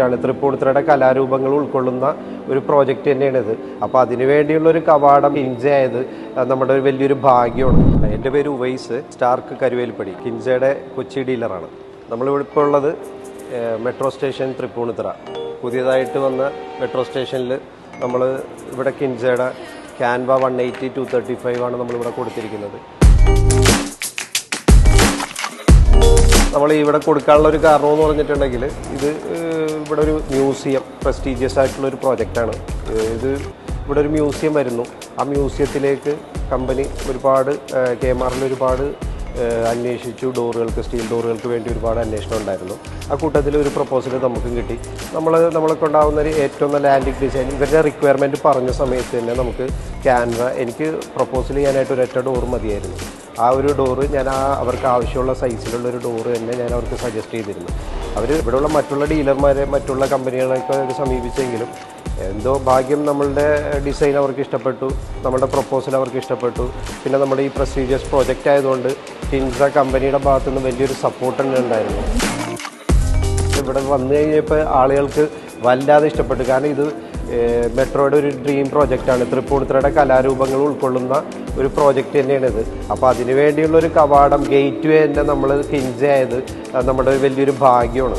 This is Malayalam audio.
ആണ്. തൃപ്പൂണിത്തുറയുടെ കലാരൂപങ്ങൾ ഉൾക്കൊള്ളുന്ന ഒരു പ്രോജക്റ്റ് തന്നെയാണിത്. അപ്പോൾ അതിനുവേണ്ടിയുള്ള ഒരു കവാടം കിൻസ ആയത് നമ്മുടെ ഒരു വലിയൊരു ഭാഗ്യമാണ്. എൻ്റെ പേര് ഉവൈസ്, സ്റ്റാർക്ക് കരുവേലിപ്പടി, കിൻസയുടെ കൊച്ചി ഡീലറാണ്. നമ്മളിവിടെ ഇപ്പോൾ ഉള്ളത് മെട്രോ സ്റ്റേഷൻ തൃപ്പൂണിത്തുറ. പുതിയതായിട്ട് വന്ന മെട്രോ സ്റ്റേഷനിൽ നമ്മൾ ഇവിടെ കിൻസയുടെ ക്യാൻവ 180, 235 ആണ് നമ്മളിവിടെ കൊടുത്തിരിക്കുന്നത്. നമ്മൾ ഇവിടെ കൊടുക്കാനുള്ള ഒരു കാരണം എന്ന് പറഞ്ഞിട്ടുണ്ടെങ്കിൽ ഇത് ഇവിടെ ഒരു മ്യൂസിയം, പ്രസ്റ്റീജിയസ് ആയിട്ടുള്ള ഒരു പ്രോജക്റ്റാണ് ഇത്. ഇവിടെ ഒരു മ്യൂസിയം വരുന്നു. ആ മ്യൂസിയത്തിലേക്ക് കമ്പനി ഒരുപാട് KMRൽ ഒരുപാട് അന്വേഷിച്ചു. ഡോറുകൾക്ക്, സ്റ്റീൽ ഡോറുകൾക്ക് വേണ്ടി ഒരുപാട് അന്വേഷണം ഉണ്ടായിരുന്നു. ആ കൂട്ടത്തിൽ ഒരു പ്രപ്പോസൽ നമുക്കും കിട്ടി. നമ്മളൊക്കെ ഉണ്ടാകുന്ന ഒരു ഏറ്റവും നല്ല ആൻറ്റിക് ഡിസൈൻ ഇവരുടെ റിക്വയർമെൻറ്റ് പറഞ്ഞ സമയത്ത് തന്നെ നമുക്ക് ക്യാൻവ, എനിക്ക് പ്രപ്പോസൽ ചെയ്യാനായിട്ട് ഒരൊറ്റ ഡോറ് മതിയായിരുന്നു. ആ ഒരു ഡോറ് ഞാൻ അവർക്ക് ആവശ്യമുള്ള സൈസിലുള്ളൊരു ഡോറ് തന്നെ ഞാൻ അവർക്ക് സജസ്റ്റ് ചെയ്തിരുന്നു. അവർ ഇവിടെയുള്ള മറ്റുള്ള ഡീലർമാരെ, മറ്റുള്ള കമ്പനികളൊക്കെ അവർ സമീപിച്ചെങ്കിലും എന്തോ ഭാഗ്യം നമ്മളുടെ ഡിസൈൻ അവർക്ക് ഇഷ്ടപ്പെട്ടു, നമ്മുടെ പ്രപ്പോസൽ അവർക്ക് ഇഷ്ടപ്പെട്ടു. പിന്നെ നമ്മുടെ ഈ പ്രസ്റ്റീജിയസ് പ്രോജക്റ്റ് ആയതുകൊണ്ട് കിൻസ കമ്പനിയുടെ ഭാഗത്തു നിന്ന് വലിയൊരു സപ്പോർട്ട് തന്നെ ഉണ്ടായിരുന്നു. ഇവിടെ വന്നു കഴിഞ്ഞപ്പോൾ ആളുകൾക്ക് വല്ലാതെ ഇഷ്ടപ്പെട്ടു. കാരണം ഇത് മെട്രോയുടെ ഒരു ഡ്രീം പ്രോജക്റ്റാണ്. തൃപ്പൂണിത്തുറയുടെ കലാരൂപങ്ങൾ ഉൾക്കൊള്ളുന്ന ഒരു പ്രോജക്റ്റ് തന്നെയാണിത്. അപ്പോൾ അതിനുവേണ്ടിയുള്ളൊരു കവാടം, ഗേറ്റ് വേ തന്നെ നമ്മൾ കിൻസ ആയത് നമ്മുടെ വലിയൊരു ഭാഗ്യമാണ്.